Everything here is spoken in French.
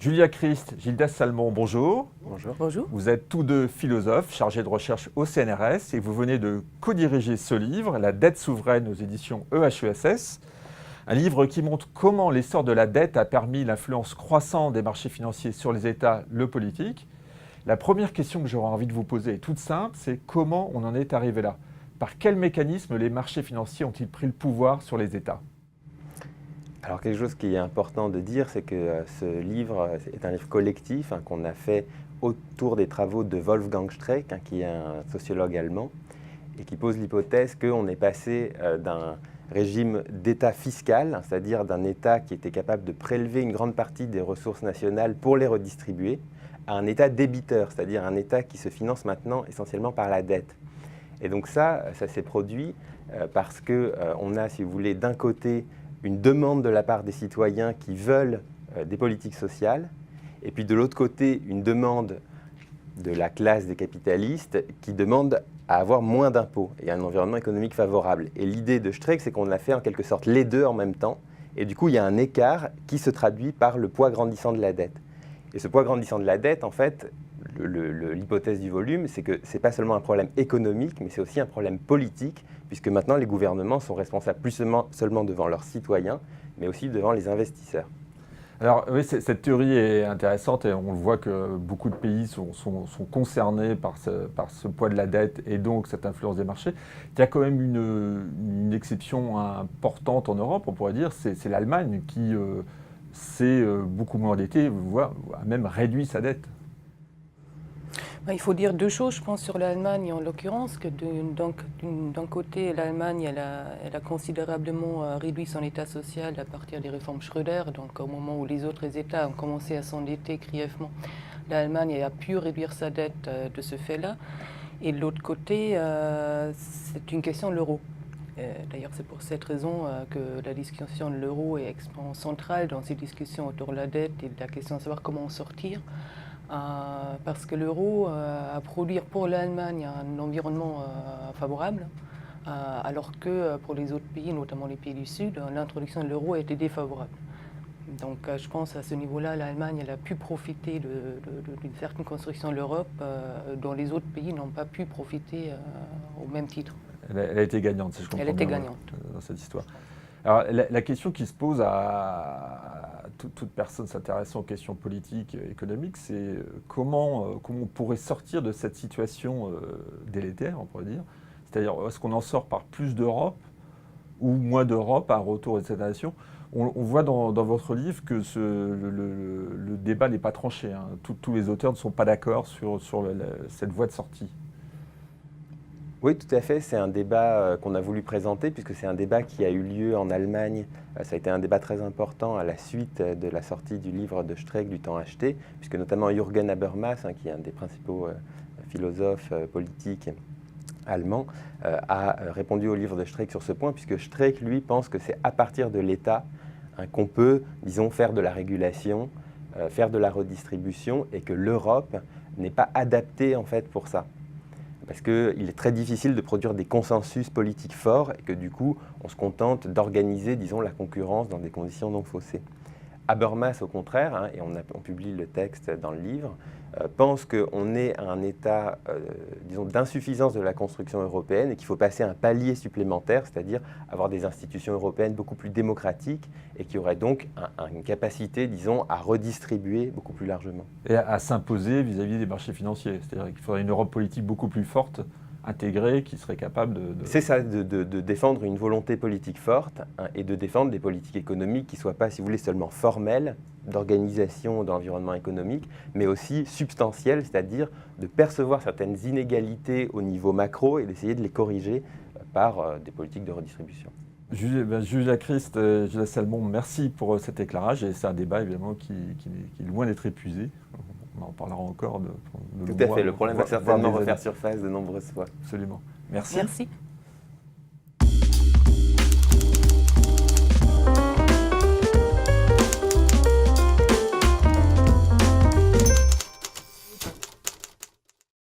Julia Christ, Gildas Salmon, bonjour. Bonjour. Bonjour. Vous êtes tous deux philosophes chargés de recherche au CNRS et vous venez de co-diriger ce livre, La dette souveraine aux éditions EHESS. Un livre qui montre comment l'essor de la dette a permis l'influence croissante des marchés financiers sur les États, le politique. La première question que j'aurais envie de vous poser est toute simple, c'est comment on en est arrivé là? Par quel mécanisme les marchés financiers ont-ils pris le pouvoir sur les États? Alors quelque chose qui est important de dire, c'est que ce livre est un livre collectif qu'on a fait autour des travaux de Wolfgang Streeck, qui est un sociologue allemand, et qui pose l'hypothèse qu'on est passé d'un régime d'État fiscal, c'est-à-dire d'un État qui était capable de prélever une grande partie des ressources nationales pour les redistribuer, à un État débiteur, c'est-à-dire un État qui se finance maintenant essentiellement par la dette. Et donc ça s'est produit parce qu'on a, si vous voulez, d'un côté, une demande de la part des citoyens qui veulent des politiques sociales, et puis de l'autre côté, une demande de la classe des capitalistes qui demande à avoir moins d'impôts et un environnement économique favorable. Et l'idée de Streeck, c'est qu'on a fait en quelque sorte les deux en même temps, et du coup, il y a un écart qui se traduit par le poids grandissant de la dette. Et ce poids grandissant de la dette, en fait, l'hypothèse du volume, c'est que ce n'est pas seulement un problème économique, mais c'est aussi un problème politique, puisque maintenant les gouvernements sont responsables plus seulement devant leurs citoyens, mais aussi devant les investisseurs. Alors oui, cette théorie est intéressante et on le voit que beaucoup de pays sont concernés par ce poids de la dette et donc cette influence des marchés. Il y a quand même une exception importante en Europe, on pourrait dire, c'est l'Allemagne qui s'est beaucoup moins endettée, voire a même réduit sa dette. Il faut dire deux choses, je pense, sur l'Allemagne en l'occurrence, que d'un côté, l'Allemagne, elle a considérablement réduit son état social à partir des réformes Schröder, donc au moment où les autres États ont commencé à s'endetter grièvement, l'Allemagne a pu réduire sa dette de ce fait-là. Et de l'autre côté, c'est une question de l'euro. D'ailleurs, c'est pour cette raison que la discussion de l'euro est extrêmement centrale dans ces discussions autour de la dette et de la question de savoir comment en sortir. Parce que l'euro a produit pour l'Allemagne un environnement favorable, alors que pour les autres pays, notamment les pays du Sud, l'introduction de l'euro a été défavorable. Donc je pense à ce niveau-là, l'Allemagne elle a pu profiter d'une certaine construction de l'Europe dont les autres pays n'ont pas pu profiter au même titre. Elle a été gagnante, si je comprends bien. Elle était gagnante. Dans cette histoire. Alors, la question qui se pose à toute personne s'intéressant aux questions politiques et économiques, c'est comment on pourrait sortir de cette situation délétère, on pourrait dire. C'est-à-dire, est-ce qu'on en sort par plus d'Europe ou moins d'Europe, un retour de cette nation? On voit dans votre livre que le débat n'est pas tranché. Hein. Tous les auteurs ne sont pas d'accord sur cette voie de sortie. Oui, tout à fait. C'est un débat qu'on a voulu présenter, puisque c'est un débat qui a eu lieu en Allemagne. Ça a été un débat très important à la suite de la sortie du livre de Streeck, Du temps acheté, puisque notamment Jürgen Habermas, qui est un des principaux philosophes politiques allemands, a répondu au livre de Streeck sur ce point, puisque Streeck, lui, pense que c'est à partir de l'État qu'on peut, disons, faire de la régulation, faire de la redistribution, et que l'Europe n'est pas adaptée, en fait, pour ça. Parce qu'il est très difficile de produire des consensus politiques forts et que du coup, on se contente d'organiser, disons, la concurrence dans des conditions non faussées. Habermas, au contraire, et on publie le texte dans le livre, pense qu'on est à un état, disons, d'insuffisance de la construction européenne et qu'il faut passer un palier supplémentaire, c'est-à-dire avoir des institutions européennes beaucoup plus démocratiques et qui auraient donc une capacité, disons, à redistribuer beaucoup plus largement. Et à s'imposer vis-à-vis des marchés financiers. C'est-à-dire qu'il faudrait une Europe politique beaucoup plus forte, intégrée, qui serait capable de... C'est ça, de défendre une volonté politique forte et de défendre des politiques économiques qui ne soient pas, si vous voulez, seulement formelles, d'organisation de l'environnement économique, mais aussi substantielles, c'est-à-dire de percevoir certaines inégalités au niveau macro et d'essayer de les corriger par des politiques de redistribution. Julia Christ, Gildas Salmon, merci pour cet éclairage et c'est un débat évidemment qui est loin d'être épuisé. On en parlera encore de Tout à fait, le problème va certainement refaire surface de nombreuses fois. Absolument. Merci. Merci.